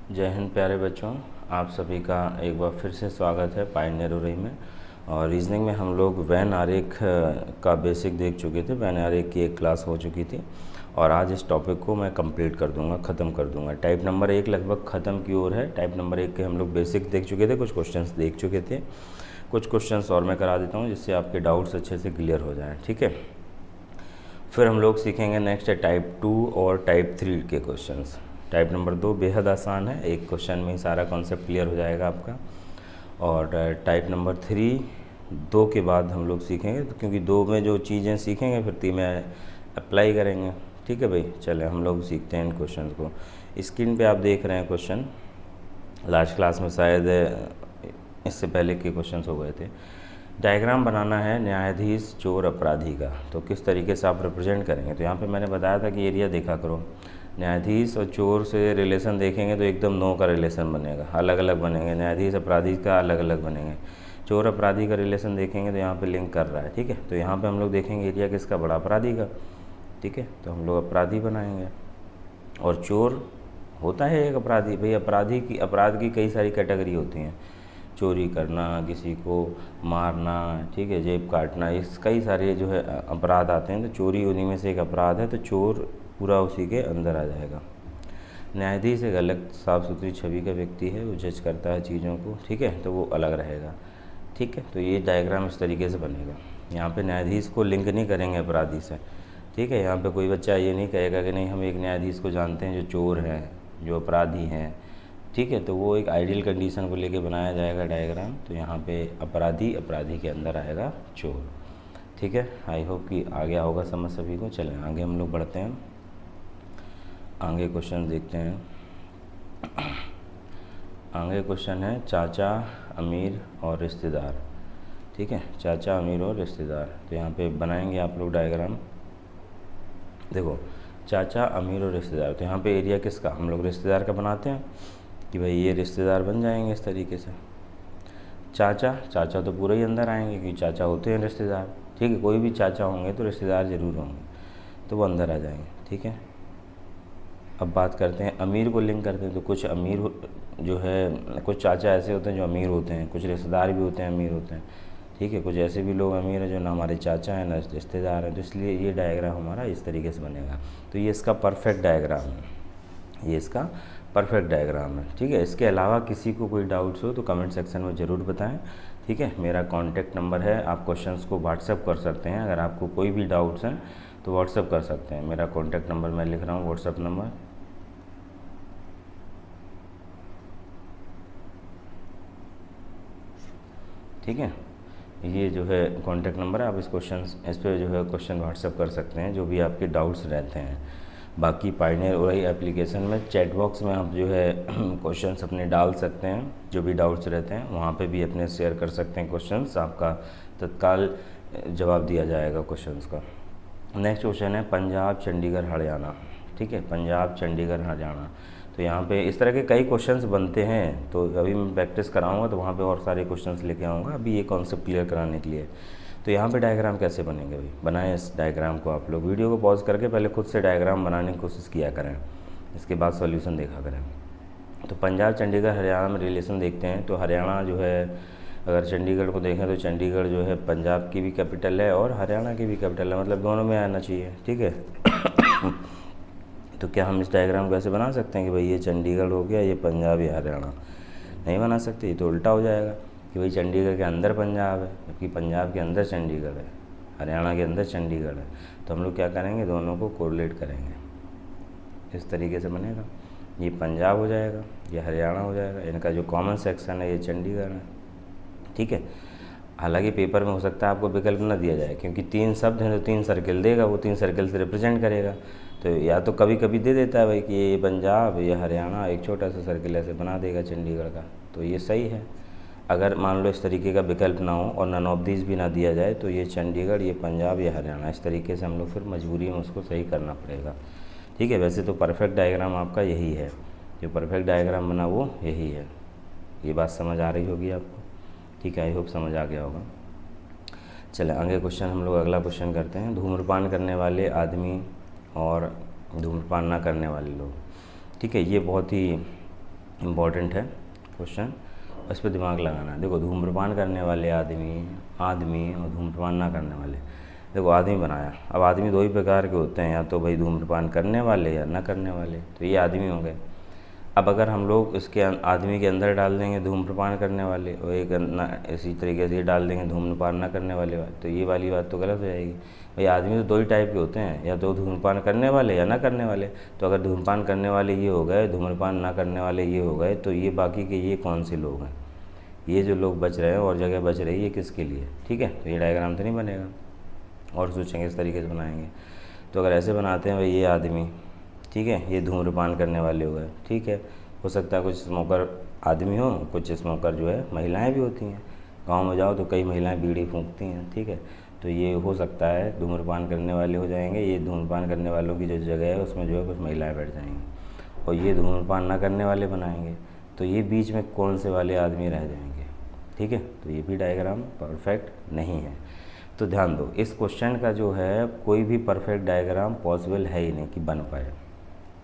जय हिंद प्यारे बच्चों, आप सभी का एक बार फिर से स्वागत है पायनियर उरई में। और रीजनिंग में हम लोग वैन आरेख का बेसिक देख चुके थे। वैन आरेख की एक क्लास हो चुकी थी और आज इस टॉपिक को मैं कंप्लीट कर दूंगा, ख़त्म कर दूंगा। टाइप नंबर 1 लगभग ख़त्म की ओर है। टाइप नंबर 1 के हम लोग बेसिक देख चुके थे, कुछ क्वेश्चंस देख चुके थे। कुछ क्वेश्चंस और मैं करा देता हूँ जिससे आपके डाउट्स अच्छे से क्लियर हो जाएँ, ठीक है। फिर हम लोग सीखेंगे नेक्स्ट है टाइप 2 और टाइप 3 के क्वेश्चंस। टाइप नंबर 2 बेहद आसान है, एक क्वेश्चन में ही सारा कॉन्सेप्ट क्लियर हो जाएगा आपका। और टाइप नंबर 3 2 के बाद हम लोग सीखेंगे, तो क्योंकि 2 में जो चीज़ें सीखेंगे फिर 3 में अप्लाई करेंगे, ठीक है भाई। चले हम लोग सीखते हैं इन क्वेश्चन को। स्क्रीन पे आप देख रहे हैं क्वेश्चन, लास्ट क्लास में शायद इससे पहले के क्वेश्चंस हो गए थे। डायग्राम बनाना है न्यायाधीश चोर अपराधी का, तो किस तरीके से आप रिप्रेजेंट करेंगे। तो यहाँ पे मैंने बताया था कि एरिया देखा करो, न्यायाधीश और चोर से रिलेशन देखेंगे तो एकदम नो का रिलेशन बनेगा, अलग अलग बनेंगे। न्यायाधीश अपराधी का अलग अलग बनेंगे। चोर अपराधी का रिलेशन देखेंगे तो यहाँ पे लिंक कर रहा है, ठीक है। तो यहाँ पे हम लोग देखेंगे एरिया किसका, बड़ा अपराधी का, ठीक है। तो हम लोग अपराधी बनाएंगे। और चोर होता है एक अपराधी, भाई अपराध की कई सारी कैटेगरी होती हैं। चोरी करना, किसी को मारना, ठीक है, जेब काटना, इस कई सारे जो है अपराध आते हैं। तो चोरी उन्हीं में से एक अपराध है, तो चोर पूरा उसी के अंदर आ जाएगा। न्यायाधीश एक अलग साफ़ सुथरी छवि का व्यक्ति है, वो जज करता है चीज़ों को, ठीक है, तो वो अलग रहेगा, ठीक है। तो ये डायग्राम इस तरीके से बनेगा। यहाँ पे न्यायाधीश को लिंक नहीं करेंगे अपराधी से, ठीक है। यहाँ पे कोई बच्चा ये नहीं कहेगा कि नहीं हम एक न्यायाधीश को जानते हैं जो चोर हैं, जो अपराधी हैं, ठीक है। तो वो एक आइडियल कंडीशन को लेके बनाया जाएगा डायग्राम। तो यहाँ पे अपराधी के अंदर आएगा चोर, ठीक है। आई होप कि आ गया होगा समझ सभी को। चलें आगे हम लोग बढ़ते हैं, आगे क्वेश्चन देखते हैं। आगे क्वेश्चन है चाचा, अमीर और रिश्तेदार, ठीक है। चाचा, अमीर और रिश्तेदार, तो यहाँ पे बनाएंगे आप लोग डायग्राम। देखो चाचा, अमीर और रिश्तेदार, तो यहाँ पे एरिया किसका, हम लोग रिश्तेदार का बनाते हैं कि भाई ये रिश्तेदार बन जाएंगे इस तरीके से। चाचा तो पूरा ही अंदर आएंगे क्योंकि चाचा होते हैं रिश्तेदार, ठीक है। कोई भी चाचा होंगे तो रिश्तेदार ज़रूर होंगे, तो वो अंदर आ जाएंगे, ठीक है। अब बात करते हैं अमीर को लिंक करते हैं। तो कुछ अमीर जो है, कुछ चाचा ऐसे होते हैं जो अमीर होते हैं, कुछ रिश्तेदार भी होते हैं अमीर होते हैं, ठीक है। कुछ ऐसे भी लोग अमीर हैं जो ना हमारे चाचा हैं ना रिश्तेदार हैं। तो इसलिए ये डायग्राम हमारा इस तरीके से बनेगा। तो ये इसका परफेक्ट डायग्राम है, ये इसका परफेक्ट डायग्राम है, ठीक है। इसके अलावा किसी को कोई डाउट्स हो तो कमेंट सेक्शन में ज़रूर बताएं, ठीक है। मेरा कॉन्टैक्ट नंबर है, आप क्वेश्चंस को व्हाट्सएप कर सकते हैं। अगर आपको कोई भी डाउट्स हैं तो व्हाट्सएप कर सकते हैं। मेरा कॉन्टैक्ट नंबर मैं लिख रहा हूँ, व्हाट्सएप नंबर, ठीक है। ये जो है कॉन्टैक्ट नंबर है, आप इस पर जो है क्वेश्चन व्हाट्सएप कर सकते हैं जो भी आपके डाउट्स रहते हैं। बाकी पायनियर उरई एप्लीकेशन में चैट बॉक्स में आप जो है क्वेश्चंस अपने डाल सकते हैं, जो भी डाउट्स रहते हैं वहाँ पे भी अपने शेयर कर सकते हैं क्वेश्चंस, आपका तत्काल जवाब दिया जाएगा क्वेश्चंस का। नेक्स्ट क्वेश्चन है पंजाब, चंडीगढ़, हरियाणा, ठीक है। पंजाब, चंडीगढ़, हरियाणा, तो यहाँ पे इस तरह के कई क्वेश्चंस बनते हैं। तो अभी मैं प्रैक्टिस कराऊंगा तो वहाँ पे और सारे क्वेश्चंस लेके आऊँगा, अभी ये कॉन्सेप्ट क्लियर कराने के लिए। तो यहाँ पे डायग्राम कैसे बनेंगे भाई, बनाएं इस डायग्राम को। आप लोग वीडियो को पॉज करके पहले खुद से डायग्राम बनाने की कोशिश किया करें, इसके बाद सॉल्यूशन देखा करें। तो पंजाब, चंडीगढ़, हरियाणा में रिलेशन देखते हैं। तो हरियाणा जो है, अगर चंडीगढ़ को देखें तो चंडीगढ़ जो है पंजाब की भी कैपिटल है और हरियाणा की भी कैपिटल है, मतलब दोनों में आना चाहिए, ठीक है। तो क्या हम इस डायग्राम को ऐसे बना सकते हैं कि भाई ये चंडीगढ़ हो गया, ये पंजाब, ये हरियाणा? नहीं बना सकते, ये तो उल्टा हो जाएगा कि भाई चंडीगढ़ के अंदर पंजाब है, जबकि पंजाब के अंदर चंडीगढ़ है, हरियाणा के अंदर चंडीगढ़ है। तो हम लोग क्या करेंगे, दोनों को कोरिलेट करेंगे, इस तरीके से बनेगा। ये पंजाब हो जाएगा, ये हरियाणा हो जाएगा, इनका जो कॉमन सेक्शन है ये चंडीगढ़ है, ठीक है। हालांकि पेपर में हो सकता है आपको विकल्प न दिया जाए, क्योंकि 3 शब्द हैं तो 3 सर्किल देगा, वो 3 सर्किल से रिप्रेजेंट करेगा। तो या तो कभी कभी दे देता है भाई कि ये पंजाब, ये हरियाणा, एक छोटा सा सर्किल ऐसे बना देगा चंडीगढ़ का, तो ये सही है। अगर मान लो इस तरीके का विकल्प ना हो और नन ऑफ दीज भी ना दिया जाए तो ये चंडीगढ़, ये पंजाब, ये हरियाणा, इस तरीके से हम लोग फिर मजबूरी में उसको सही करना पड़ेगा, ठीक है। वैसे तो परफेक्ट डायग्राम आपका यही है, जो परफेक्ट डायग्राम बना वो यही है। ये बात समझ आ रही होगी आपको, ठीक है। आई होप समझ आ गया होगा। चले आगे क्वेश्चन, हम लोग अगला क्वेश्चन करते हैं। धूम्रपान करने वाले आदमी और धूम्रपान ना करने वाले लोग, ठीक है। ये बहुत ही इम्पॉर्टेंट है क्वेश्चन, इस पर दिमाग लगाना है। देखो धूम्रपान करने वाले आदमी और धूम्रपान ना करने वाले। देखो आदमी बनाया, अब आदमी दो ही प्रकार के होते हैं, या तो भाई धूम्रपान करने वाले या ना करने वाले, तो ये आदमी हो गए। अब अगर हम लोग इसके आदमी के अंदर डाल देंगे धूम्रपान करने वाले और एक इसी तरीके से डाल देंगे धूम्रपान ना करने वाले, तो ये वाली बात तो गलत हो जाएगी। भाई आदमी तो दो ही टाइप के होते हैं, या तो धूम्रपान करने वाले या ना करने वाले। तो अगर धूम्रपान करने वाले ये हो गए, धूम्रपान ना करने वाले ये हो गए, तो ये बाकी के ये कौन से लोग हैं? ये जो लोग बच रहे हैं और जगह बच रही है, ये किसके लिए? ठीक है, तो ये डायग्राम तो नहीं बनेगा, और सोचेंगे इस तरीके से बनाएंगे। तो अगर ऐसे बनाते हैं भाई ये आदमी, ठीक है, ये धूम्रपान करने वाले हो गए, ठीक है। हो सकता है कुछ स्मोकर आदमी हो, कुछ स्मोकर जो है महिलाएं भी होती हैं। गांव में जाओ तो कई महिलाएं बीड़ी फूंकती हैं, ठीक है। तो ये हो सकता है धूम्रपान करने वाले हो जाएंगे, ये धूम्रपान करने वालों की जो जगह है उसमें जो है कुछ महिलाएं बैठ जाएंगी, और ये धूम्रपान ना करने वाले बनाएंगे, तो ये बीच में कौन से वाले आदमी रह जाएंगे? ठीक है, तो ये भी डायग्राम परफेक्ट नहीं है। तो ध्यान दो, इस क्वेश्चन का जो है कोई भी परफेक्ट डायग्राम पॉसिबल है ही नहीं कि बन पाए,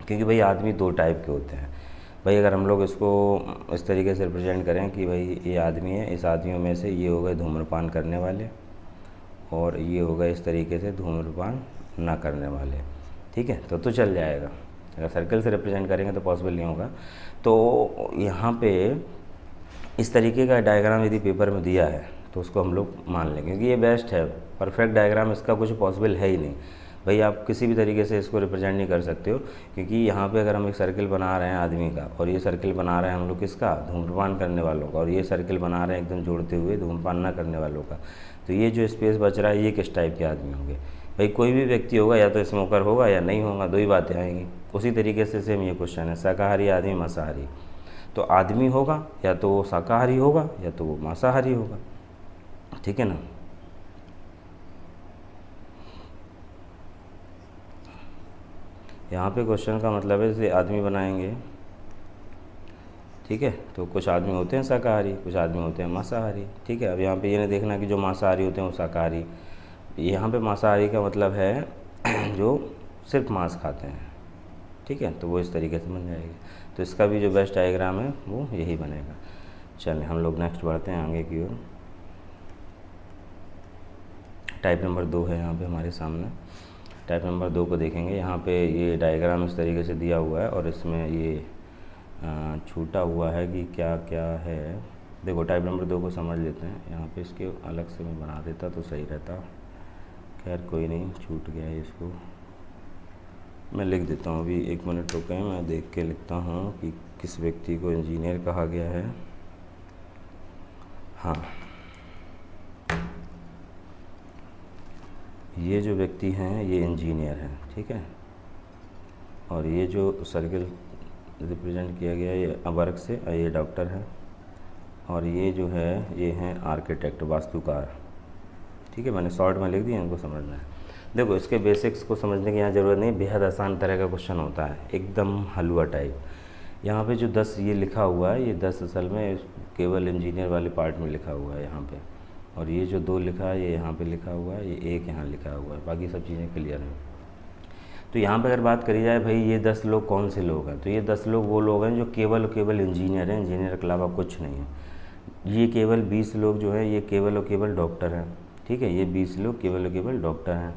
क्योंकि भाई आदमी दो टाइप के होते हैं। भाई अगर हम लोग इसको इस तरीके से रिप्रेजेंट करें कि भाई ये आदमी है, इस आदमियों में से ये हो गए धूम्रपान करने वाले, और ये हो गए इस तरीके से धूम्रपान ना करने वाले, ठीक है, तो चल जाएगा। अगर सर्कल से रिप्रेजेंट करेंगे तो पॉसिबल नहीं होगा। तो यहाँ पे इस तरीके का डायग्राम यदि पेपर में दिया है तो उसको हम लोग मान लेंगे, क्योंकि ये बेस्ट है। परफेक्ट डायग्राम इसका कुछ पॉसिबल है ही नहीं भाई, आप किसी भी तरीके से इसको रिप्रेजेंट नहीं कर सकते हो, क्योंकि यहाँ पे अगर हम एक सर्किल बना रहे हैं आदमी का, और ये सर्किल बना रहे हैं हम लोग किसका? धूम्रपान करने वालों का, और ये सर्किल बना रहे हैं एकदम जोड़ते हुए धूम्रपान ना करने वालों का, तो ये जो स्पेस बच रहा है ये किस टाइप के आदमी होंगे? भाई कोई भी व्यक्ति होगा, या तो स्मोकर होगा या नहीं होगा, दो ही बातें आएंगी। उसी तरीके से सेम ये क्वेश्चन है, शाकाहारी आदमी मांसाहारी, तो आदमी होगा या तो वो शाकाहारी होगा या तो वो मांसाहारी होगा, ठीक है ना। यहाँ पे क्वेश्चन का मतलब है जैसे आदमी बनाएंगे, ठीक है, तो कुछ आदमी होते हैं शाकाहारी, कुछ आदमी होते हैं मांसाहारी, ठीक है। अब यहाँ पे ये नहीं देखना कि जो मांसाहारी होते हैं वो शाकाहारी, यहाँ पे मांसाहारी का मतलब है जो सिर्फ मांस खाते हैं, ठीक है, तो वो इस तरीके से बन जाएगी। तो इसका भी जो बेस्ट डायग्राम है वो यही बनेगा। चलिए हम लोग नेक्स्ट बढ़ते हैं आगे की ओर। टाइप नंबर 2 है यहाँ पे हमारे सामने। टाइप नंबर 2 को देखेंगे। यहाँ पे ये डायग्राम इस तरीके से दिया हुआ है और इसमें ये छूटा हुआ है कि क्या क्या है। देखो टाइप नंबर 2 को समझ लेते हैं। यहाँ पे इसके अलग से मैं बना देता तो सही रहता, खैर कोई नहीं, छूट गया है, इसको मैं लिख देता हूँ। अभी 1 मिनट रुकें, मैं देख के लिखता हूँ कि किस व्यक्ति को इंजीनियर कहा गया है। हाँ, ये जो व्यक्ति हैं ये इंजीनियर हैं, ठीक है, और ये जो सर्किल रिप्रेजेंट किया गया है ये वर्क से, ये डॉक्टर है, और ये जो है ये हैं आर्किटेक्ट, वास्तुकार, ठीक है। मैंने शॉर्ट में लिख दिया, इनको समझना है। देखो इसके बेसिक्स को समझने की यहाँ ज़रूरत नहीं, बेहद आसान तरह का क्वेश्चन होता है, एकदम हलवा टाइप। यहाँ पे जो 10 ये लिखा हुआ है, ये 10 असल में केवल इंजीनियर वाले पार्ट में लिखा हुआ है यहाँ पे, और ये जो 2 लिखा है ये यहाँ पे लिखा हुआ है, ये 1 यहाँ लिखा हुआ है, बाकी सब चीज़ें क्लियर हैं। तो यहाँ पे अगर बात करी जाए भाई ये 10 लोग कौन से लोग हैं, तो ये 10 लोग वो लोग हैं जो केवल इंजीनियर हैं, इंजीनियर के अलावा कुछ नहीं है। ये केवल 20 लोग जो है ये केवल डॉक्टर हैं, ठीक है, ये 20 लोग केवल डॉक्टर हैं।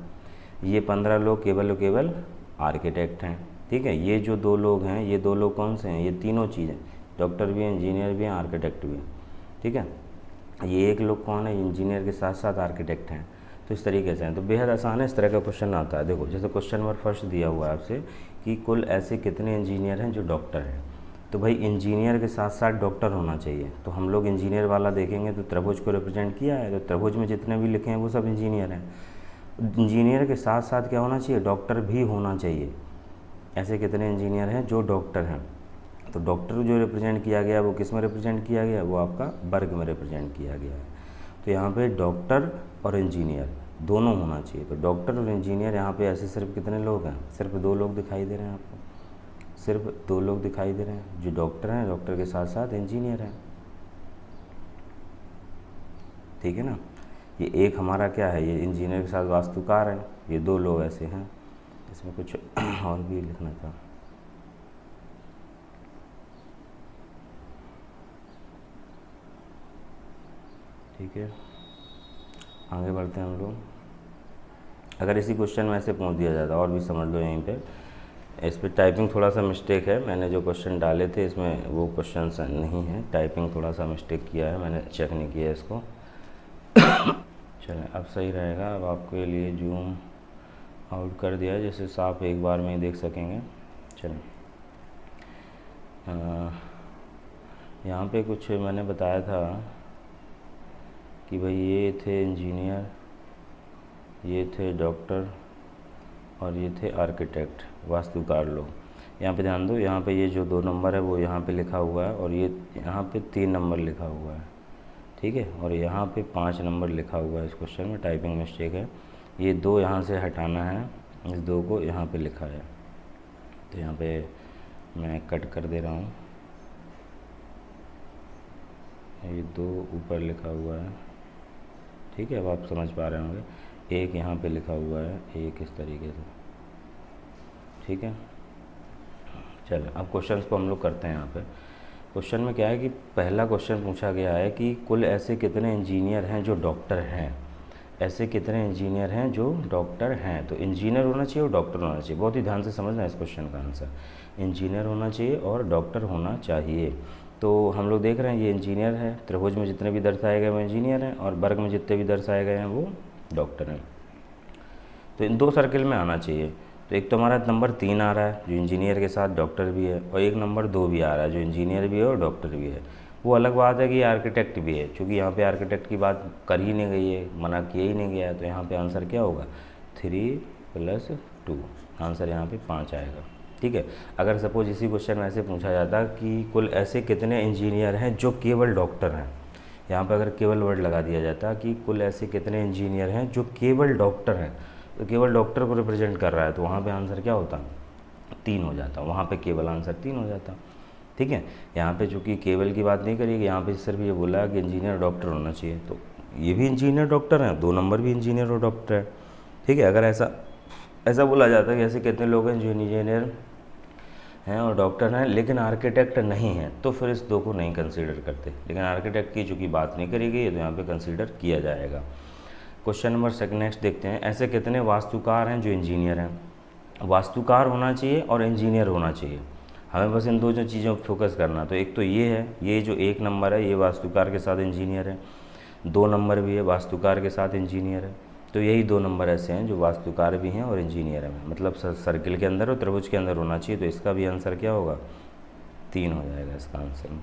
ये 15 लोग केवल आर्किटेक्ट हैं, ठीक है। ये जो 2 लोग हैं, ये 2 लोग कौन से हैं, ये तीनों चीज़ें, डॉक्टर भी हैं, इंजीनियर भी हैं, आर्किटेक्ट भी हैं, ठीक है। ये 1 लोग कौन है, इंजीनियर के साथ साथ आर्किटेक्ट हैं। तो इस तरीके से हैं, तो बेहद आसान है, इस तरह का क्वेश्चन आता है। देखो जैसे क्वेश्चन नंबर फर्स्ट दिया हुआ है आपसे कि कुल ऐसे कितने इंजीनियर हैं जो डॉक्टर हैं, तो भाई इंजीनियर के साथ साथ डॉक्टर होना चाहिए। तो हम लोग इंजीनियर वाला देखेंगे तो त्रिभुज को रिप्रेजेंट किया है, तो त्रिभुज में जितने भी लिखे हैं वो सब इंजीनियर हैं। इंजीनियर के साथ साथ क्या होना चाहिए, डॉक्टर भी होना चाहिए। ऐसे कितने इंजीनियर हैं जो डॉक्टर हैं, तो डॉक्टर जो रिप्रेजेंट किया गया वो किस में रिप्रेजेंट किया गया, वो आपका वर्ग में रिप्रेजेंट किया गया है। तो यहाँ पे डॉक्टर और इंजीनियर दोनों होना चाहिए। तो डॉक्टर और इंजीनियर यहाँ पे ऐसे सिर्फ कितने लोग हैं, सिर्फ 2 लोग दिखाई दे रहे हैं आपको, सिर्फ 2 लोग दिखाई दे रहे हैं जो डॉक्टर हैं, डॉक्टर के साथ साथ इंजीनियर हैं, ठीक है ना। ये एक हमारा क्या है, ये इंजीनियर के साथ वास्तुकार है, ये 2 लोग ऐसे हैं। इसमें कुछ और भी लिखना था, ठीक है, आगे बढ़ते हैं हम लोग। अगर इसी क्वेश्चन में ऐसे पूछ दिया जाता, और भी समझ लो यहीं पे, इस पर टाइपिंग थोड़ा सा मिस्टेक है, मैंने जो क्वेश्चन डाले थे इसमें वो क्वेश्चन नहीं है, टाइपिंग थोड़ा सा मिस्टेक किया है, मैंने चेक नहीं किया इसको। चलें, अब सही रहेगा। अब आपके लिए जूम आउट कर दिया है, जिससे आप एक बार में ही देख सकेंगे। चलें, यहाँ पे कुछ मैंने बताया था कि भाई ये थे इंजीनियर, ये थे डॉक्टर और ये थे आर्किटेक्ट, वास्तुकार लोग। यहाँ पे ध्यान दो, यहाँ पे ये जो 2 नंबर है वो यहाँ पे लिखा हुआ है, और ये यहाँ पे 3 नंबर लिखा हुआ है, ठीक है, और यहाँ पे 5 नंबर लिखा हुआ है। इस क्वेश्चन में टाइपिंग मिस्टेक है, ये 2 यहाँ से हटाना है, इस 2 को यहाँ पे लिखा है, तो यहाँ पे मैं कट कर दे रहा हूँ। ये 2 ऊपर लिखा हुआ है, ठीक है, अब आप समझ पा रहे होंगे। एक यहाँ पे लिखा हुआ है, एक इस तरीके से, ठीक है। चलो, अब क्वेश्चंस को हम लोग करते हैं। यहाँ पे क्वेश्चन में क्या है कि पहला क्वेश्चन पूछा गया है कि कुल ऐसे कितने इंजीनियर हैं जो डॉक्टर हैं, ऐसे कितने इंजीनियर हैं जो डॉक्टर हैं। तो इंजीनियर होना चाहिए और डॉक्टर होना चाहिए, बहुत ही ध्यान से समझना इस क्वेश्चन का आंसर। इंजीनियर होना चाहिए और डॉक्टर होना चाहिए। तो हम लोग देख रहे हैं ये इंजीनियर है, त्रिभुज में जितने भी दर्शाए गए वो इंजीनियर हैं, और वर्ग में जितने भी दर्शाए गए हैं वो डॉक्टर हैं। तो इन 2 सर्किल में आना चाहिए। तो एक तो हमारा नंबर 3 आ रहा है जो इंजीनियर के साथ डॉक्टर भी है, और एक नंबर 2 भी आ रहा है जो इंजीनियर भी है और डॉक्टर भी है। वो अलग बात है कि आर्किटेक्ट भी है, क्योंकि यहाँ पे आर्किटेक्ट की बात कर ही नहीं गई है, मना किया ही नहीं गया है। तो यहाँ पे आंसर क्या होगा, 3 + 2, आंसर यहाँ पे 5 आएगा, ठीक है। अगर सपोज इसी क्वेश्चन में ऐसे पूछा जाता कि कुल ऐसे कितने इंजीनियर हैं जो केवल डॉक्टर हैं, यहाँ पर अगर केवल वर्ड लगा दिया जाता कि कुल ऐसे कितने इंजीनियर हैं जो केवल डॉक्टर हैं, तो केवल डॉक्टर को रिप्रेजेंट कर रहा है, तो वहाँ पे आंसर क्या होता, 3 हो जाता, वहाँ पे केवल आंसर 3 हो जाता, ठीक है। यहाँ पे चूँकि केवल की बात नहीं करिएगी, यहाँ पे सिर्फ ये बोला कि इंजीनियर डॉक्टर होना चाहिए, तो ये भी इंजीनियर डॉक्टर हैं, 2 नंबर भी इंजीनियर और डॉक्टर है, ठीक है। अगर ऐसा बोला जाता है कि ऐसे कितने लोग हैं जो इंजीनियर हैं और डॉक्टर हैं लेकिन आर्किटेक्ट नहीं हैं, तो फिर इस 2 को नहीं कंसीडर करते। लेकिन आर्किटेक्ट की चूँकि बात नहीं करी गई है, तो यहाँ पे कंसीडर किया जाएगा। क्वेश्चन नंबर नेक्स्ट देखते हैं, ऐसे कितने वास्तुकार हैं जो इंजीनियर हैं। वास्तुकार होना चाहिए और इंजीनियर होना चाहिए, हमें बस इन 2 जो चीज़ों पर फोकस करना। तो एक तो ये है, ये जो 1 नंबर है ये वास्तुकार के साथ इंजीनियर है, 2 नंबर भी है वास्तुकार के साथ इंजीनियर है। तो यही 2 नंबर ऐसे हैं जो वास्तुकार भी हैं और इंजीनियर हैं, मतलब सर्किल के अंदर और त्रिभुज के अंदर होना चाहिए। तो इसका भी आंसर क्या होगा, 3 हो जाएगा इसका आंसर,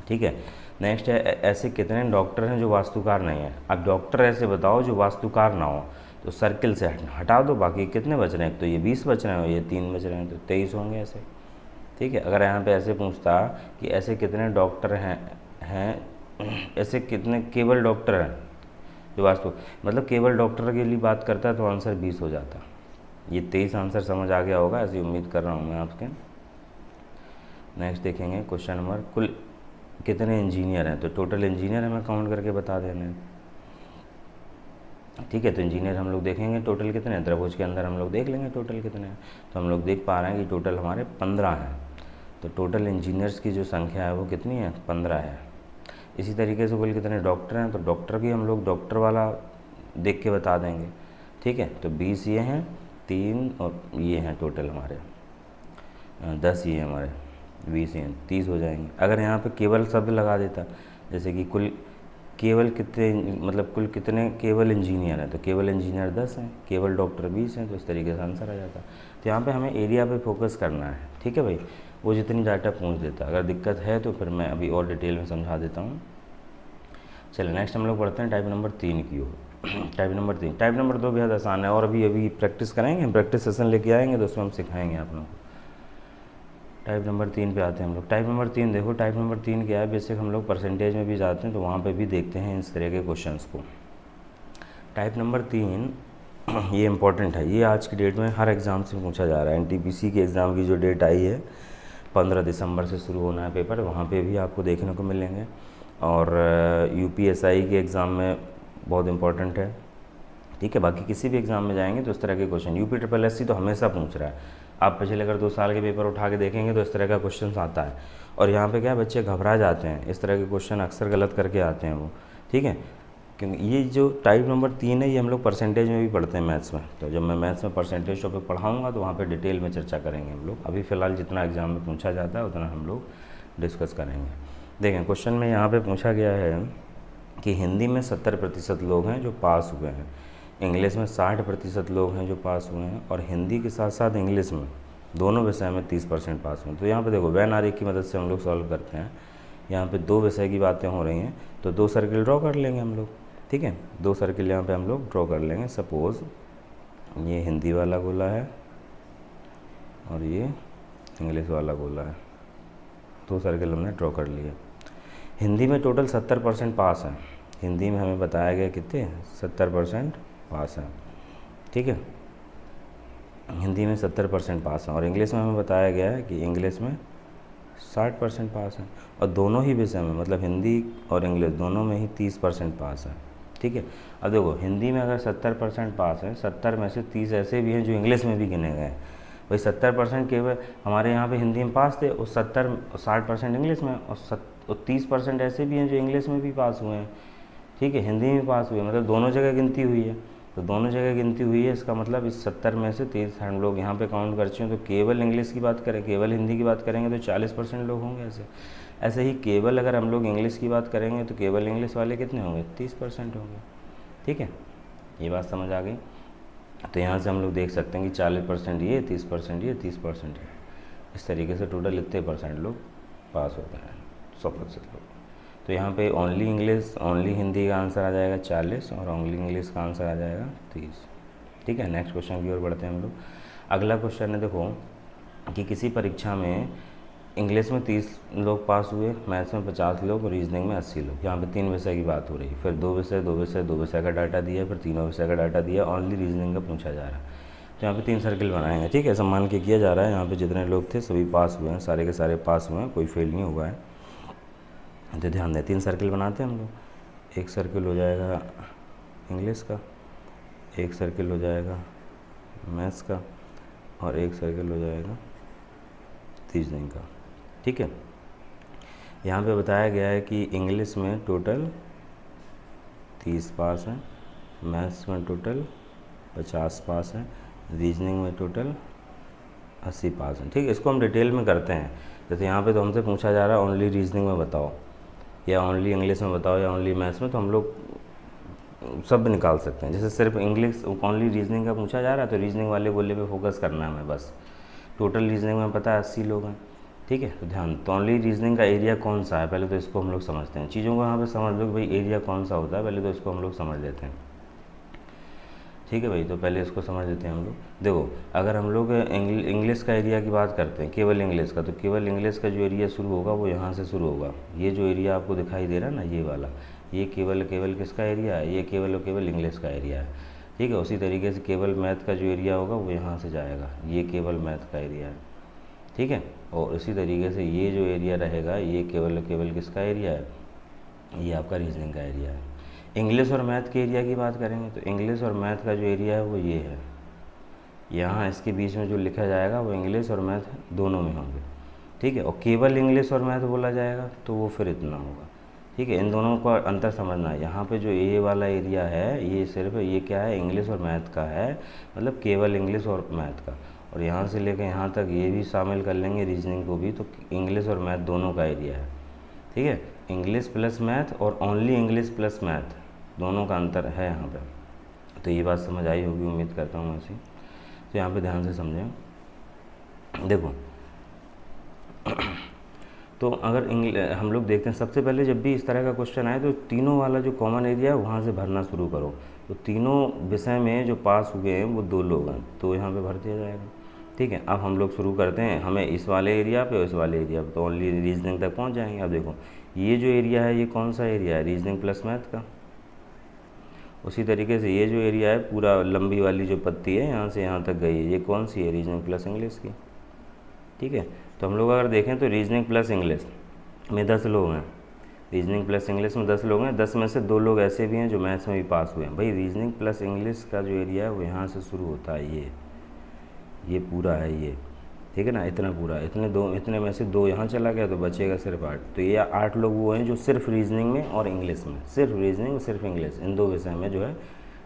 ठीक है। नेक्स्ट है, ऐसे कितने डॉक्टर हैं जो वास्तुकार नहीं है। अब डॉक्टर ऐसे बताओ जो वास्तुकार ना हो, तो सर्किल से हटा दो, बाकी कितने बच रहे हैं, तो ये 20 बच रहे हैं और ये 3 बच रहे हैं, तो 23 होंगे ऐसे, ठीक है। अगर यहाँ पे ऐसे पूछता कि ऐसे कितने डॉक्टर हैं ऐसे कितने केवल डॉक्टर हैं जो मतलब केवल डॉक्टर के लिए बात करता है, तो आंसर 20 हो जाता। ये 23 आंसर समझ आ गया होगा, ऐसी उम्मीद कर रहा हूँ मैं आपके। नेक्स्ट देखेंगे क्वेश्चन नंबर, कुल कितने इंजीनियर हैं। तो टोटल इंजीनियर हमें काउंट करके बता देना, ठीक है। तो इंजीनियर हम लोग देखेंगे टोटल कितने हैं, त्रिभुज के अंदर हम लोग देख लेंगे टोटल कितने हैं। तो हम लोग देख पा रहे हैं कि टोटल हमारे 15 हैं। तो टोटल इंजीनियर्स की जो संख्या है वो कितनी है, 15 है। इसी तरीके से कुल कितने डॉक्टर हैं, तो डॉक्टर की हम लोग डॉक्टर वाला देख के बता देंगे, ठीक है। तो 20 ये हैं, 3 और ये हैं टोटल हमारे 10, ये हमारे 20 हैं, 30 हो जाएंगे। अगर यहाँ पे केवल शब्द लगा देता, जैसे कि कुल केवल कितने, मतलब कुल कितने केवल इंजीनियर हैं, तो केवल इंजीनियर 10 हैं, केवल डॉक्टर 20 हैं, तो इस तरीके से आंसर आ जाता। तो यहाँ पे हमें एरिया पे फोकस करना है, ठीक है भाई। वो जितनी डाटा पूछ देता, अगर दिक्कत है तो फिर मैं अभी और डिटेल में समझा देता हूँ। चलिए नेक्स्ट हम लोग पढ़ते हैं टाइप नंबर 3 की ओर। टाइप नंबर 3, टाइप नंबर 2 बेहद आसान है, और अभी प्रैक्टिस करेंगे, प्रैक्टिस सेशन लेके आएंगे, तो उसमें हम सिखाएंगे आप लोगों को। टाइप नंबर 3 पे आते हैं हम लोग। टाइप नंबर 3 देखो, टाइप नंबर 3 क्या है, बेसिक हम लोग परसेंटेज में भी जाते हैं, तो वहाँ पे भी देखते हैं इस तरह के क्वेश्चंस को। टाइप नंबर 3 ये इंपॉर्टेंट है, ये आज की डेट में हर एग्ज़ाम से पूछा जा रहा है। NTPC के एग्ज़ाम की जो डेट आई है 15 दिसंबर से शुरू होना है पेपर, वहाँ पे भी आपको देखने को मिलेंगे। और UPSI के एग्ज़ाम में बहुत इंपॉर्टेंट है, ठीक है। बाकी किसी भी एग्ज़ाम में जाएंगे तो इस तरह के क्वेश्चन, UPSSC तो हमेशा पूछ रहा है। आप पिछले अगर 2 साल के पेपर उठा के देखेंगे तो इस तरह का क्वेश्चन आता है। और यहाँ पे क्या है, बच्चे घबरा जाते हैं, इस तरह के क्वेश्चन अक्सर गलत करके आते हैं वो, ठीक है। क्योंकि ये जो टाइप नंबर 3 है ये हम लोग परसेंटेज में भी पढ़ते हैं मैथ्स में, तो जब मैं मैथ्स में परसेंटेज टॉपिक पढ़ाऊँगा तो वहाँ पे डिटेल में चर्चा करेंगे हम लोग। अभी फ़िलहाल जितना एग्ज़ाम में पूछा जाता है उतना हम लोग डिस्कस करेंगे। देखें क्वेश्चन में यहाँ पे पूछा गया है कि हिंदी में 70% लोग हैं जो पास हुए हैं, इंग्लिश में 60% लोग हैं जो पास हुए हैं, और हिंदी के साथ साथ इंग्लिश में दोनों विषय में 30% पास हुए हैं। तो यहाँ पे देखो वेन आरेख की मदद से हम लोग सॉल्व करते हैं। यहाँ पे 2 विषय की बातें हो रही हैं तो 2 सर्किल ड्रॉ कर लेंगे हम लोग, ठीक है। 2 सर्किल यहाँ पे हम लोग ड्रॉ कर लेंगे। सपोज़ ये हिंदी वाला गोला है और ये इंग्लिश वाला गोला है, 2 सर्किल हमने ड्रॉ कर लिए। हिंदी में टोटल 70% पास है, हिंदी में हमें बताया गया कितने 70% पास है, ठीक है। हिंदी में 70% पास है, और इंग्लिश में हमें बताया गया है कि इंग्लिश में 60% पास है, और दोनों ही विषय में मतलब हिंदी और इंग्लिश दोनों में ही 30% पास है, ठीक है। अब देखो हिंदी में अगर 70% पास है, 70 में से 30 ऐसे भी हैं जो इंग्लिश में भी गिने गए। भाई 70% केवल हमारे यहाँ पे हिंदी में पास थे, और 60% इंग्लिश में, और 30% ऐसे भी हैं जो इंग्लिश में भी पास हुए हैं, ठीक है, हिंदी में पास हुए, मतलब दोनों जगह गिनती हुई है। तो दोनों जगह गिनती हुई है, इसका मतलब इस 70 में से 30 हम लोग यहाँ पे काउंट कर चुके हैं। तो केवल इंग्लिश की बात करें, केवल हिंदी की बात करेंगे तो 40% लोग होंगे ऐसे ही केवल अगर हम लोग इंग्लिश की बात करेंगे तो केवल इंग्लिश वाले कितने होंगे 30% होंगे, ठीक है। ये बात समझ आ गई। तो यहाँ से हम लोग देख सकते हैं कि 40% ये, 30% ये, 30% ये, इस तरीके से टोटल इतने परसेंट लोग पास होते हैं, 100% लोग। तो यहाँ पे ओनली इंग्लिश, ओनली हिंदी का आंसर आ जाएगा 40, और ओनली इंग्लिश का आंसर आ जाएगा 30, ठीक है। नेक्स्ट क्वेश्चन की ओर बढ़ते हैं हम लोग। अगला क्वेश्चन है, देखो कि किसी परीक्षा में इंग्लिश में 30 लोग पास हुए, मैथ्स में 50 लोग, और रीजनिंग में 80 लोग। यहाँ पे 3 विषय की बात हो रही है, फिर 2 विषय का डाटा दिया, फिर तीनों विषय का डाटा दिया, ओनली रीजनिंग का पूछा जा रहा है। तो यहाँ पे 3 सर्किल बनाएंगे, ठीक है। ऐसा मान के किया जा रहा है यहाँ पे जितने लोग थे सभी पास हुए हैं, सारे के सारे पास हुए हैं, कोई फेल नहीं हुआ है। तो ध्यान दें 3 सर्किल बनाते हैं हम लोग। एक सर्किल हो जाएगा इंग्लिश का, एक सर्किल हो जाएगा मैथ्स का, और एक सर्किल हो जाएगा रीजनिंग का, ठीक है। यहाँ पे बताया गया है कि इंग्लिश में टोटल 30 पास हैं, मैथ्स में टोटल 50 पास हैं, रीजनिंग में टोटल 80 पास हैं, ठीक है। इसको हम डिटेल में करते हैं। जैसे यहाँ पे तो हमसे पूछा जा रहा है ओनली रीजनिंग में बताओ, या ओनली इंग्लिश में बताओ, या ओनली मैथ्स में, तो हम लोग सब निकाल सकते हैं। जैसे सिर्फ इंग्लिश ओनली रीजनिंग का पूछा जा रहा है तो रीजनिंग वाले गोले पे फोकस करना है हमें बस। टोटल रीजनिंग में पता है 80 लोग हैं, ठीक है। तो ध्यान, तो ओनली रीजनिंग का एरिया कौन सा है, पहले तो इसको हम लोग समझते हैं। चीज़ों को यहाँ पे समझ लो कि भाई एरिया कौन सा होता है, पहले तो इसको हम लोग समझ लेते हैं, ठीक है भाई। तो पहले इसको समझ लेते हैं हम लोग। देखो अगर हम लोग इंग्लिश का एरिया की बात करते हैं, केवल इंग्लिश का, तो केवल इंग्लिश का जो एरिया शुरू होगा वो यहाँ से शुरू होगा। ये जो एरिया आपको दिखाई दे रहा है ना, ये वाला, ये केवल किसका एरिया है, ये केवल और केवल इंग्लिश का एरिया है, ठीक है। उसी तरीके से केवल मैथ का जो एरिया होगा वो यहाँ से जाएगा, ये केवल मैथ का एरिया है, ठीक है। और उसी तरीके से ये जो एरिया रहेगा ये केवल किसका एरिया है, ये आपका रीजनिंग का एरिया है। इंग्लिश और मैथ के एरिया की बात करेंगे तो इंग्लिश और मैथ का जो एरिया है वो ये है, यहाँ इसके बीच में जो लिखा जाएगा वो इंग्लिश और मैथ दोनों में होंगे, ठीक है। और केवल इंग्लिश और मैथ बोला जाएगा तो वो फिर इतना होगा, ठीक है। इन दोनों का अंतर समझना है। यहाँ पे जो ये वाला एरिया है ये सिर्फ ये क्या है, इंग्लिश और मैथ का है, मतलब केवल इंग्लिश और मैथ का। और यहाँ से लेकर यहाँ तक ये भी शामिल कर लेंगे रीजनिंग को भी, तो इंग्लिश और मैथ दोनों का एरिया है, ठीक है। इंग्लिश प्लस मैथ और ओनली इंग्लिश प्लस मैथ दोनों का अंतर है यहाँ पे। तो ये बात समझ आई होगी, उम्मीद करता हूँ ऐसी। तो यहाँ पे ध्यान से समझें। देखो तो अगर हम लोग देखते हैं, सबसे पहले जब भी इस तरह का क्वेश्चन आए तो तीनों वाला जो कॉमन एरिया है वहाँ से भरना शुरू करो। तो तीनों विषय में जो पास हुए हैं वो 2 लोग हैं, तो यहाँ पे भर दिया जाएगा, ठीक है। अब हम लोग शुरू करते हैं, हमें इस वाले एरिया पे और इस वाले एरिया पे, तो ओनली रीजनिंग तक पहुँच जाएंगे। अब देखो ये जो एरिया है ये कौन सा एरिया है, रीजनिंग प्लस मैथ का। उसी तरीके से ये जो एरिया है पूरा लंबी वाली जो पत्ती है यहाँ से यहाँ तक गई है, ये कौन सी है, रीजनिंग प्लस इंग्लिश की, ठीक है। तो हम लोग अगर देखें तो रीजनिंग प्लस इंग्लिश में 10 लोग हैं, रीजनिंग प्लस इंग्लिश में 10 लोग हैं, 10 में से 2 लोग ऐसे भी हैं जो मैथ्स में भी पास हुए हैं। भाई रीजनिंग प्लस इंग्लिश का जो एरिया है वो यहाँ से शुरू होता है, ये पूरा है ये, ठीक है ना, इतना पूरा, इतने में से 2 यहाँ चला गया तो बचेगा सिर्फ 8। तो ये 8 लोग वो हैं जो सिर्फ रीजनिंग में और इंग्लिश में, सिर्फ रीजनिंग और सिर्फ इंग्लिश, इन 2 विषय में जो है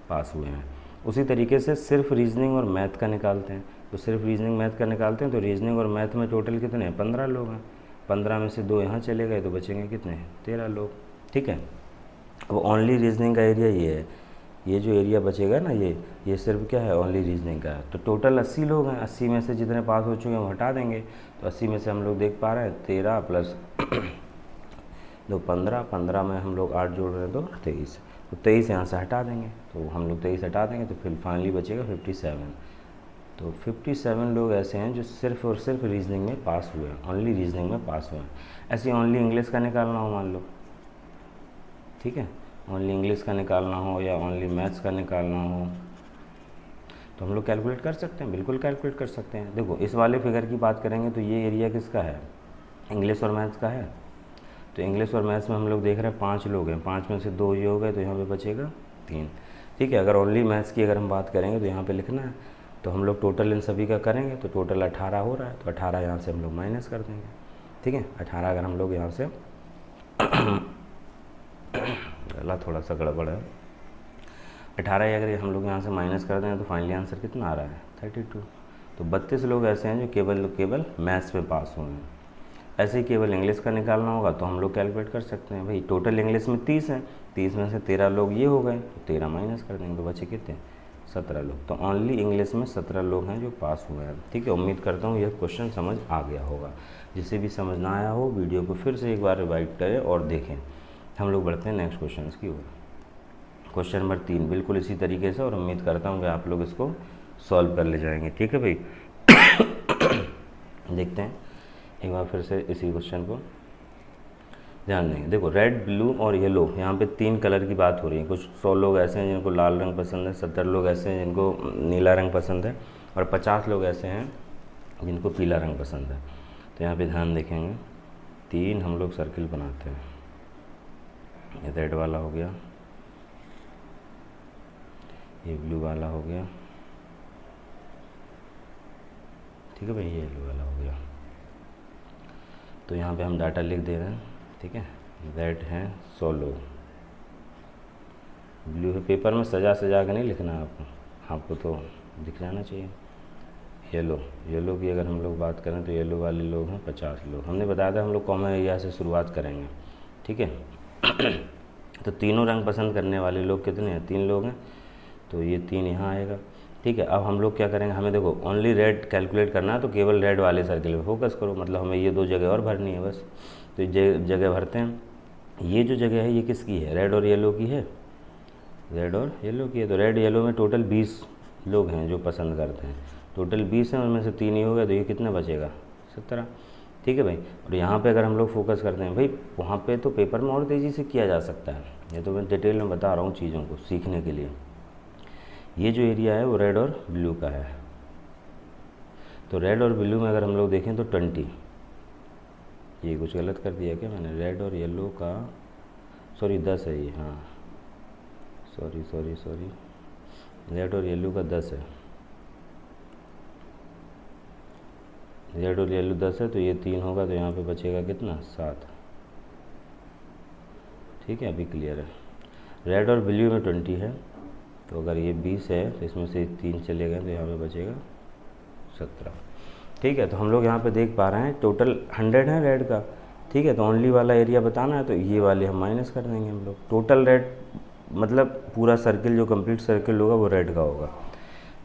पास हुए हैं। उसी तरीके से सिर्फ रीजनिंग और मैथ का निकालते हैं, तो सिर्फ रीजनिंग मैथ का निकालते हैं तो रीजनिंग और मैथ में टोटल कितने हैं, 15 लोग हैं। 15 में से 2 यहाँ चले गए तो बचेंगे कितने, 13 लोग। ठीक है, अब ओनली रीजनिंग का एरिया ये है, ये जो एरिया बचेगा ना, ये सिर्फ क्या है, ओनली रीजनिंग का है। तो टोटल 80 लोग हैं, 80 में से जितने पास हो चुके हैं वो हटा देंगे। तो 80 में से हम लोग देख पा रहे हैं 13 प्लस 2 15, 15 में हम लोग 8 जोड़ रहे हैं तो 23, तो 23 यहाँ से हटा देंगे। तो हम लोग 23 हटा देंगे तो फिर फाइनली बचेगा 57। तो 57 लोग ऐसे हैं जो सिर्फ और सिर्फ रीजनिंग में पास हुए हैं, ओनली रीजनिंग में पास हुए हैं। ऐसे ओनली इंग्लिश का निकालना हो मान लो, ठीक है, ओनली इंग्लिश का निकालना हो या ओनली मैथ्स का निकालना हो तो हम लोग कैलकुलेट कर सकते हैं, बिल्कुल कैलकुलेट कर सकते हैं। देखो इस वाले फिगर की बात करेंगे तो ये एरिया किसका है, इंग्लिश और मैथ्स का है। तो इंग्लिश और मैथ्स में हम लोग देख रहे हैं 5 लोग हैं, 5 में से 2 ये हो गए तो यहाँ पे बचेगा 3। ठीक है, अगर ओनली मैथ्स की अगर हम बात करेंगे तो यहाँ पे लिखना है, तो हम लोग टोटल इन सभी का करेंगे तो टोटल 18 हो रहा है, तो 18 यहाँ से हम लोग माइनस कर देंगे। ठीक है, 18 अगर हम लोग यहाँ से गला थोड़ा सा गड़बड़ है, 18 अगर हम लोग यहाँ से माइनस कर दें तो फाइनली आंसर कितना आ रहा है, 32। तो 32 लोग ऐसे हैं जो केवल मैथ्स में पास हुए हैं। ऐसे ही केवल इंग्लिश का निकालना होगा तो हम लोग कैलकुलेट कर सकते हैं, भाई टोटल इंग्लिश में 30 है, 30 में से 13 लोग ये हो गए तो 13 माइनस कर देंगे तो बचे कितने, 17 लोग। तो ओनली इंग्लिश में 17 लोग हैं जो पास हुए हैं। ठीक है, उम्मीद करता हूँ यह क्वेश्चन समझ आ गया होगा। जिसे भी समझ ना आया हो वीडियो को फिर से एक बार रिवाइड करें और देखें। हम लोग बढ़ते हैं नेक्स्ट क्वेश्चन की ओर। क्वेश्चन नंबर 3 बिल्कुल इसी तरीके से, और उम्मीद करता हूँ कि आप लोग इसको सॉल्व कर ले जाएंगे। ठीक है भाई, देखते हैं एक बार फिर से इसी क्वेश्चन को ध्यान देंगे। देखो रेड, ब्लू और येलो, यहाँ पे 3 कलर की बात हो रही है। कुछ 100 लोग ऐसे हैं जिनको लाल रंग पसंद है, 70 लोग ऐसे हैं जिनको नीला रंग पसंद है, और 50 लोग ऐसे हैं जिनको पीला रंग पसंद है। तो यहाँ पे ध्यान देखेंगे 3 हम लोग सर्किल बनाते हैं। ये रेड वाला हो गया, ये ब्लू वाला हो गया, ठीक है भाई, ये येलो वाला हो गया। तो यहाँ पे हम डाटा लिख दे रहे हैं। ठीक है, रेड है 100 लोग, ब्लू है, पेपर में सजा के नहीं लिखना आपको तो दिख जाना चाहिए। येलो की अगर हम लोग बात करें तो येलो वाले लोग हैं 50 लोग। हमने बताया था हम लोग कॉमन एरिया से शुरुआत करेंगे। ठीक है, तो तीनों रंग पसंद करने वाले लोग कितने हैं, 3 लोग हैं, तो ये 3 यहाँ आएगा। ठीक है, अब हम लोग क्या करेंगे, हमें देखो ओनली रेड कैलकुलेट करना है तो केवल रेड वाले सर्किल में फोकस करो, मतलब हमें ये 2 जगह और भरनी है बस। तो ये जगह भरते हैं। ये जो जगह है ये किसकी है, रेड और येलो की है, रेड और येलो की है। तो रेड येलो में टोटल 20 लोग हैं जो पसंद करते हैं, टोटल 20 हैं, उनमें से 3 ही हो गया तो ये कितना बचेगा, 17। ठीक है भाई, और यहाँ पे अगर हम लोग फोकस करते हैं, भाई वहाँ पे तो पेपर में और तेज़ी से किया जा सकता है, ये तो मैं डिटेल में बता रहा हूँ चीज़ों को सीखने के लिए। ये जो एरिया है वो रेड और ब्लू का है, तो रेड और ब्लू में अगर हम लोग देखें तो 20, ये कुछ गलत कर दिया क्या मैंने, रेड और येलो का, सॉरी 10 है ये, हाँ सॉरी, रेड और येलो का 10 है, रेड और येलो 10 है, तो ये 3 होगा तो यहाँ पे बचेगा कितना, 7। ठीक है, अभी क्लियर है। रेड और ब्लू में 20 है, तो अगर ये 20 है तो इसमें से 3 चले गए तो यहाँ पे बचेगा 17। ठीक है, तो हम लोग यहाँ पे देख पा रहे हैं टोटल 100 है रेड का। ठीक है, तो ओनली वाला एरिया बताना है तो ये वाले हम माइनस कर देंगे हम लोग। टोटल रेड मतलब पूरा सर्किल जो कंप्लीट सर्किल होगा वो रेड का होगा,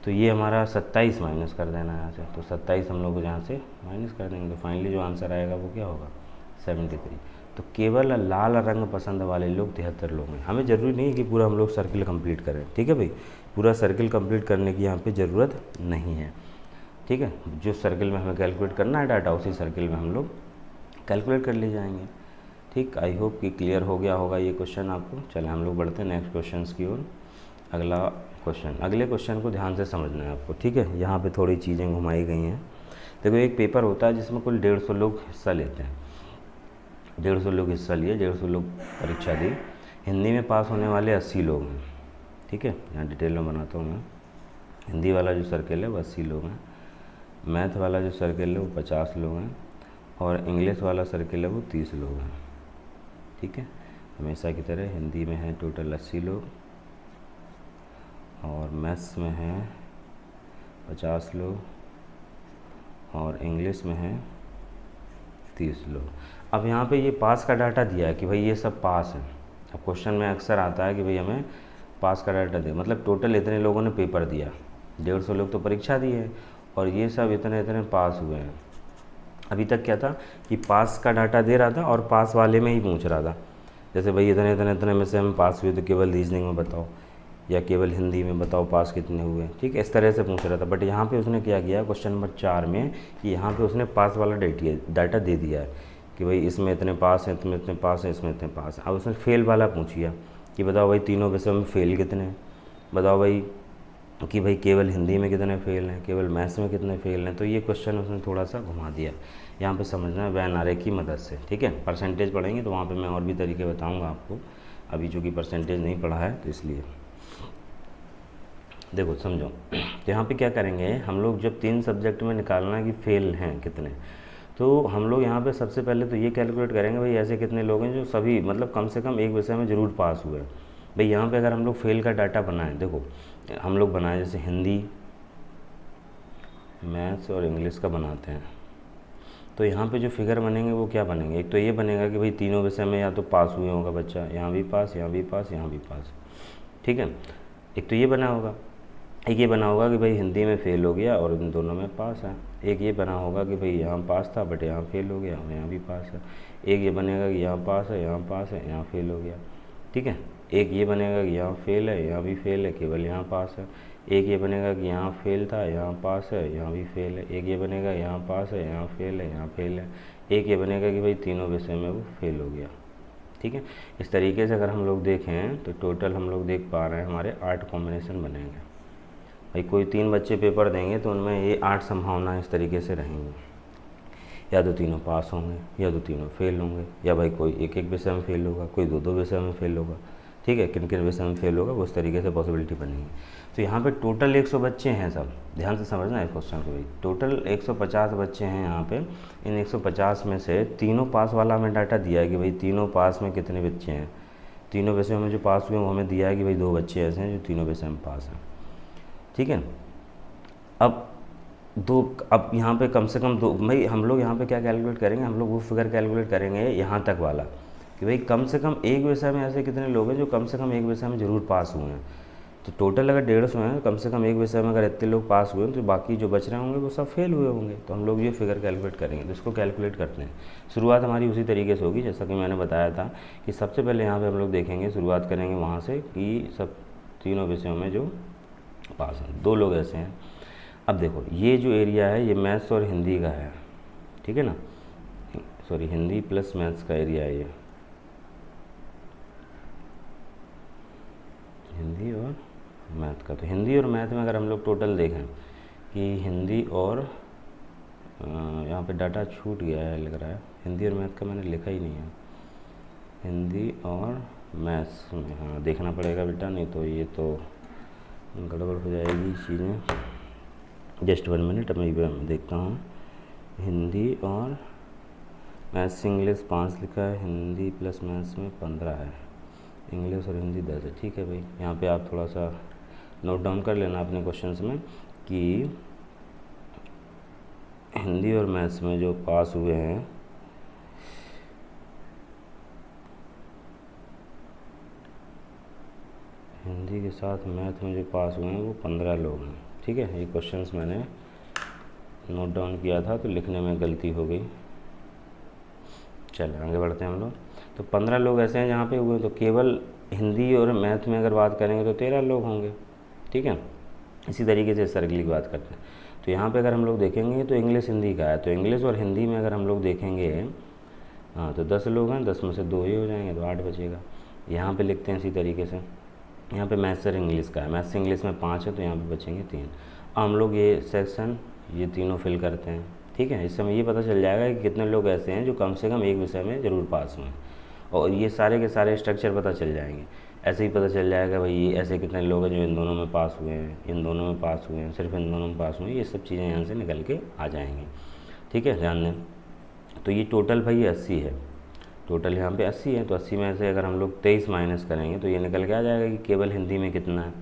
तो ये हमारा 27 माइनस कर देना है यहाँ से। तो 27 हम लोग यहाँ से माइनस कर देंगे तो फाइनली जो आंसर आएगा वो क्या होगा, 73। तो केवल लाल रंग पसंद वाले लोग 73 लोग हैं। हमें ज़रूरी नहीं है कि पूरा हम लोग सर्किल कंप्लीट करें। ठीक है भाई, पूरा सर्किल कंप्लीट करने की यहाँ पे ज़रूरत नहीं है। ठीक है, जो सर्किल में हमें कैलकुलेट करना है डाटा उसी सर्किल में हम लोग कैलकुलेट कर ले जाएंगे। ठीक, आई होप कि क्लियर हो गया होगा ये क्वेश्चन आपको। चलें हम लोग बढ़ते हैं नेक्स्ट क्वेश्चन की ओर। अगले क्वेश्चन को ध्यान से समझना है आपको। ठीक है, यहाँ पे थोड़ी चीज़ें घुमाई गई हैं। देखो एक पेपर होता है जिसमें कुल 150 लोग हिस्सा लेते हैं, 150 लोग हिस्सा लिए, 150 लोग परीक्षा दी। हिंदी में पास होने वाले 80 लोग हैं। ठीक है, यहाँ डिटेल में बनाता हूँ मैं। हिंदी वाला जो सर्किल है वो 80 लोग हैं। मैथ वाला जो सर्किल है वो 50 लोग हैं और इंग्लिश वाला सर्किल है वो 30 लोग हैं। ठीक है, हमेशा की तरह हिंदी में है टोटल 80 लोग और मैथ्स में है 50 लोग और इंग्लिश में है 30 लोग। अब यहाँ पे ये पास का डाटा दिया है कि भाई ये सब पास है। अब क्वेश्चन में अक्सर आता है कि भाई हमें पास का डाटा दे, मतलब टोटल इतने लोगों ने पेपर दिया, 150 लोग तो परीक्षा दी है और ये सब इतने इतने पास हुए हैं। अभी तक क्या था कि पास का डाटा दे रहा था और पास वाले में ही पूछ रहा था, जैसे भाई इतने इतने इतने में से हम पास हुए तो केवल रीजनिंग में बताओ या केवल हिंदी में बताओ पास कितने हुए। ठीक है, इस तरह से पूछ रहा था। बट यहाँ पे उसने क्या किया क्वेश्चन नंबर 4 में कि यहाँ पे उसने पास वाला डाटा दे दिया है कि भाई इसमें इतने पास हैं, इसमें इतने पास हैं, इसमें इतने पास हैं। अब उसने फेल वाला पूछ लिया कि बताओ भाई तीनों विषयों में फेल कितने हैं, बताओ भाई कि भाई केवल हिंदी में कितने फेल हैं, केवल मैथ्स में कितने फेल हैं। तो ये क्वेश्चन उसने थोड़ा सा घुमा दिया, यहाँ पे समझना है वेन आरेख की मदद से। ठीक है, परसेंटेज पढ़ेंगे तो वहाँ पे मैं और भी तरीके बताऊँगा आपको, अभी चूँकि परसेंटेज नहीं पढ़ा है तो इसलिए। देखो समझो, तो यहाँ पे क्या करेंगे हम लोग, जब 3 सब्जेक्ट में निकालना है कि फेल हैं कितने, तो हम लोग यहाँ पे सबसे पहले तो ये कैलकुलेट करेंगे भाई ऐसे कितने लोग हैं जो सभी मतलब कम से कम एक विषय में ज़रूर पास हुए। भाई यहाँ पे अगर हम लोग फेल का डाटा बनाएं, देखो हम लोग बनाएं जैसे हिंदी, मैथ्स और इंग्लिश का बनाते हैं, तो यहाँ पे जो फिगर बनेंगे वो क्या बनेंगे, एक तो ये बनेगा कि भाई तीनों विषय में या तो पास हुए होगा बच्चा, यहाँ भी पास, यहाँ भी पास, यहाँ भी पास। ठीक है, एक तो ये बना होगा। एक ये बना होगा कि भाई हिंदी में फ़ेल हो गया और इन दोनों में पास है। एक ये बना होगा कि भाई यहाँ पास था बट यहाँ फ़ेल हो गया और यहाँ भी पास है। एक ये बनेगा कि यहाँ पास है, यहाँ पास है, यहाँ फ़ेल हो गया। ठीक है, एक ये बनेगा कि यहाँ फ़ेल है, यहाँ भी फ़ेल है, केवल यहाँ पास है। एक ये बनेगा कि यहाँ फ़ेल था, यहाँ पास है, यहाँ भी फ़ेल है। एक ये बनेगा यहाँ पास है, यहाँ फ़ेल है, यहाँ फ़ेल है। एक ये बनेगा कि भाई तीनों विषय में वो फ़ेल हो गया। ठीक है, इस तरीके से अगर हम लोग देखें तो टोटल हम लोग देख पा रहे हैं हमारे 8 कॉम्बिनेशन बनेंगे। भाई कोई 3 बच्चे पेपर देंगे तो उनमें ये 8 संभावना इस तरीके से रहेंगी, या तो तीनों पास होंगे या तो तीनों फेल होंगे, या भाई कोई एक एक विषय में फेल होगा, कोई दो दो विषय में फेल होगा। ठीक है, किन किन विषय में फेल होगा वो उस तरीके से पॉसिबिलिटी बनेगी। तो यहाँ पे टोटल 100 बच्चे हैं, सब ध्यान से समझना है क्वेश्चन को। भाई टोटल 150 बच्चे हैं यहाँ पे। इन 150 में से तीनों पास वाला हमें डाटा दिया है कि भाई तीनों पास में कितने बच्चे हैं। तीनों विषयों में जो पास हुए वो हमें दिया है कि भाई 2 बच्चे ऐसे हैं जो तीनों विषय में पास हैं। ठीक है, अब यहाँ पे कम से कम 2, भाई हम लोग यहाँ पे क्या कैलकुलेट करेंगे, हम लोग वो फिगर कैलकुलेट करेंगे यहाँ तक वाला कि भाई कम से कम एक विषय में ऐसे कितने लोग हैं जो कम से कम एक विषय में ज़रूर पास हुए हैं। तो टोटल अगर 150 हैं, कम से कम एक विषय में अगर इतने लोग पास हुए हैं तो बाकी जो बच रहे होंगे वो सब फेल हुए होंगे। तो हम लोग ये फिगर कैलकुलेट करेंगे, तो इसको कैलकुलेट करते हैं। शुरुआत हमारी उसी तरीके से होगी जैसा कि मैंने बताया था कि सबसे पहले यहाँ पर हम लोग देखेंगे, शुरुआत करेंगे वहाँ से कि सब तीनों विषयों में जो पास हैं 2 लोग ऐसे हैं। अब देखो ये जो एरिया है ये मैथ्स और हिंदी का है। ठीक है ना, सॉरी हिंदी प्लस मैथ्स का एरिया है ये, हिंदी और मैथ का। तो हिंदी और मैथ में अगर हम लोग टोटल देखें कि हिंदी और यहाँ पे डाटा छूट गया है लग रहा है, हिंदी और मैथ का मैंने लिखा ही नहीं है। हिंदी और मैथ्स में हाँ देखना पड़ेगा बेटा, नहीं तो ये तो गड़बड़ हो जाएगी चीज़ें। जस्ट 1 मिनट मैं देखता हूँ। हिंदी और मैथ्स इंग्लिश 5 लिखा है, हिंदी प्लस मैथ्स में 15 है, इंग्लिश और हिंदी 10 है। ठीक है भाई, यहाँ पे आप थोड़ा सा नोट डाउन कर लेना अपने क्वेश्चंस में कि हिंदी और मैथ्स में जो पास हुए हैं हिंदी के साथ मैथ में जो पास हुए हैं वो 15 लोग हैं। ठीक है, ये क्वेश्चंस मैंने नोट डाउन किया था तो लिखने में गलती हो गई। चलिए आगे बढ़ते हैं हम लोग। तो 15 लोग ऐसे हैं जहाँ पे हुए, तो केवल हिंदी और मैथ में अगर बात करेंगे तो 13 लोग होंगे। ठीक है, इसी तरीके से सर्कल की बात करते हैं। तो यहाँ पे अगर हम लोग देखेंगे तो इंग्लिश हिंदी का है, तो इंग्लिश और हिंदी में अगर हम लोग देखेंगे हाँ तो 10 लोग हैं, 10 में से 2 ही हो जाएंगे तो 8 बचेगा। यहाँ पे लिखते हैं इसी तरीके से। यहाँ पे मैथ्स और इंग्लिश का है, मैथ्स इंग्लिश में 5 है तो यहाँ पे बचेंगे 3। हम लोग ये सेक्शन ये तीनों फिल करते हैं। ठीक है, इस समय ये पता चल जाएगा कि कितने लोग ऐसे हैं जो कम से कम एक विषय में ज़रूर पास हुए हैं, और ये सारे के सारे स्ट्रक्चर पता चल जाएंगे। ऐसे ही पता चल जाएगा भाई ये ऐसे कितने लोग हैं जो इन दोनों में पास हुए हैं, इन दोनों में पास हुए हैं, सिर्फ इन दोनों में पास हुए हैं, ये सब चीज़ें यहाँ से निकल के आ जाएंगी। ठीक है, ध्यान दें। तो ये टोटल भाई 80 है, टोटल यहाँ पे 80 है। तो 80 में से अगर हम लोग 23 माइनस करेंगे तो ये निकल के आ जाएगा कि केवल हिंदी में कितना है।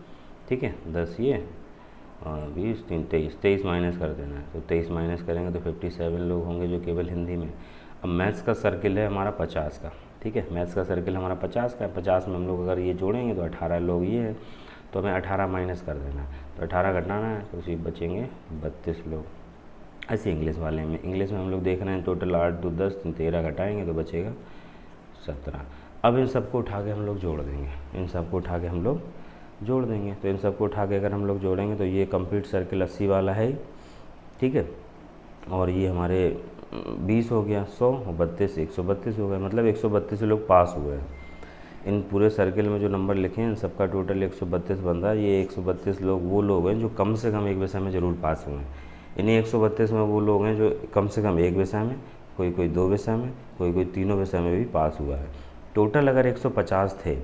ठीक है, 10 ये और 20 3 23 माइनस कर देना है। तो 23 माइनस करेंगे तो 57 लोग होंगे जो केवल हिंदी में। अब मैथ्स का सर्किल है हमारा 50 का। ठीक है, मैथ्स का सर्किल हमारा 50 का है। 50 में हम लोग अगर ये जोड़ेंगे तो 18 लोग ये है, तो हमें 18 माइनस कर देना है। तो 18 घटाना है तो उसी बचेंगे 32 लोग। ऐसे इंग्लिश वाले में, इंग्लिश में हम लोग देख रहे हैं टोटल 8 2 10 13 घटाएंगे तो बचेगा 17। अब इन सबको उठा के हम लोग जोड़ देंगे, इन सबको उठा के हम लोग जोड़ देंगे। तो इन सबको उठा के अगर हम लोग जोड़ेंगे तो ये कंप्लीट सर्किल 80 वाला है। ठीक है, और ये हमारे 20 हो गया, 100 और 32 132 हो गया, मतलब 132 लोग पास हुए हैं। इन पूरे सर्किल में जो नंबर लिखे हैं इन सबका टोटल 132 बन रहा है। ये 132 लोग वो लोग हैं जो कम से कम एक विषय में ज़रूर पास हुए हैं। इन्हीं 132 में वो लोग हैं जो कम से कम एक विषय में, कोई कोई 2 विषय में, कोई कोई तीनों विषय में भी पास हुआ है। टोटल अगर 150 थे,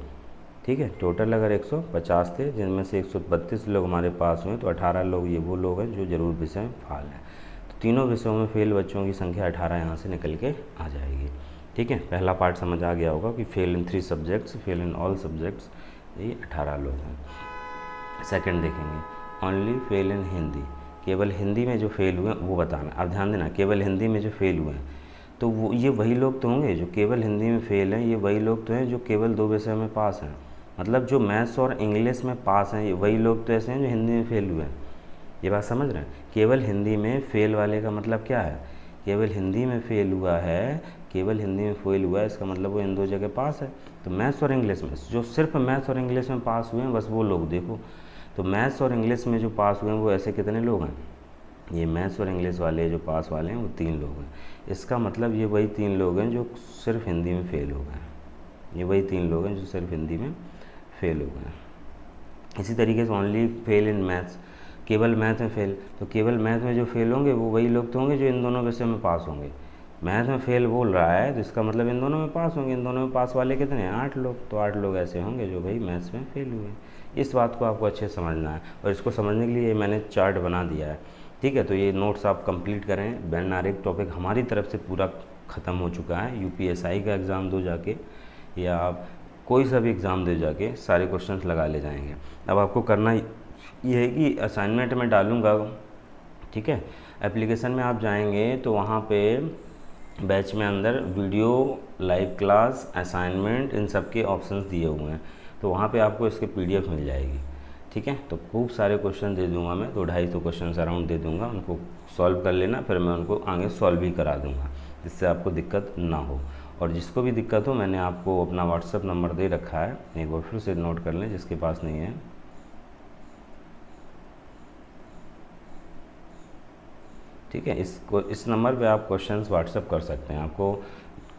ठीक है, टोटल अगर 150 थे जिनमें से 132 लोग हमारे पास हुए तो 18 लोग ये वो लोग हैं जो ज़रूर विषय में फाल हैं। तो तीनों विषयों में फेल बच्चों की संख्या 18 यहाँ से निकल के आ जाएगी। ठीक है, पहला पार्ट समझ आ गया होगा कि fail in 3 subjects, fail in all subjects, ये 18 लोग हैं। सेकंड देखेंगे, ओनली फेल इन हिंदी, केवल हिंदी में जो फेल हुए हैं वो बताना। अब ध्यान देना, केवल हिंदी में जो फेल हुए हैं तो वो ये वही लोग तो होंगे जो केवल हिंदी में फेल हैं, ये वही लोग तो हैं जो केवल 2 विषय में पास हैं। मतलब जो मैथ्स और इंग्लिश में पास हैं ये वही लोग तो ऐसे हैं जो हिंदी में फेल हुए हैं। ये बात समझ रहे हैं? केवल हिंदी में फेल वाले का मतलब क्या है? केवल हिंदी में फेल हुआ है, केवल हिंदी में फेल हुआ है, इसका मतलब वो इन 2 जगह पास है। तो मैथ्स और इंग्लिश में जो सिर्फ मैथ्स और इंग्लिश में पास हुए हैं बस वो लोग देखो। तो मैथ्स और इंग्लिश में जो पास हुए हैं वो ऐसे कितने लोग हैं? ये मैथ्स और इंग्लिश वाले जो पास वाले हैं वो 3 लोग हैं। इसका मतलब ये वही 3 लोग हैं जो सिर्फ हिंदी में फेल हो गए हैं। ये वही 3 लोग हैं जो सिर्फ हिंदी में फेल हो गए हैं। इसी तरीके से ओनली फेल इन मैथ्स, केवल मैथ में फेल, तो केवल मैथ में जो फेल होंगे वो वही लोग तो होंगे जो इन दोनों विषय में पास होंगे। मैथ में फेल बोल रहा है तो इसका मतलब इन दोनों में पास होंगे। इन दोनों में पास वाले कितने हैं? 8 लोग। तो 8 लोग ऐसे होंगे जो भाई मैथ्स में फेल हुए। इस बात को आपको अच्छे से समझना है और इसको समझने के लिए मैंने चार्ट बना दिया है। ठीक है, तो ये नोट्स आप कंप्लीट करें। वेन आरेख टॉपिक हमारी तरफ से पूरा ख़त्म हो चुका है। यूपीएसआई का एग्ज़ाम दो जाके या आप कोई सा भी एग्ज़ाम दे जाके सारे क्वेश्चंस लगा ले जाएंगे। अब आपको करना ये है कि असाइनमेंट में डालूँगा, ठीक है, एप्लीकेशन में आप जाएंगे तो वहाँ पे बैच में अंदर वीडियो, लाइव क्लास, असाइनमेंट, इन सब के ऑप्शंस दिए हुए हैं। तो वहाँ पे आपको इसके PDF मिल जाएगी। ठीक है, तो खूब सारे क्वेश्चन दे दूंगा मैं, 200-250 क्वेश्चन अराउंड दे दूंगा, उनको सॉल्व कर लेना, फिर मैं उनको आगे सॉल्व भी करा दूंगा जिससे आपको दिक्कत ना हो। और जिसको भी दिक्कत हो मैंने आपको अपना व्हाट्सएप नंबर दे रखा है, एक बार फिर से नोट कर लें जिसके पास नहीं है। ठीक है, इस नंबर पे आप क्वेश्चंस व्हाट्सएप कर सकते हैं। आपको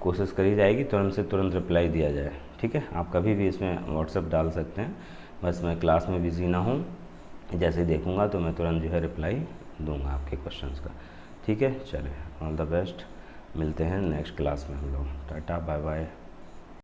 कोशिश करी जाएगी तुरंत से तुरंत रिप्लाई दिया जाए। ठीक है, आप कभी भी इसमें व्हाट्सएप डाल सकते हैं। बस मैं क्लास में बिजी ना हूँ, जैसे ही देखूँगा तो मैं तुरंत जो है रिप्लाई दूंगा आपके क्वेश्चंस का। ठीक है, चलिए, ऑल द बेस्ट, मिलते हैं नेक्स्ट क्लास में हम लोग। Tata, bye bye.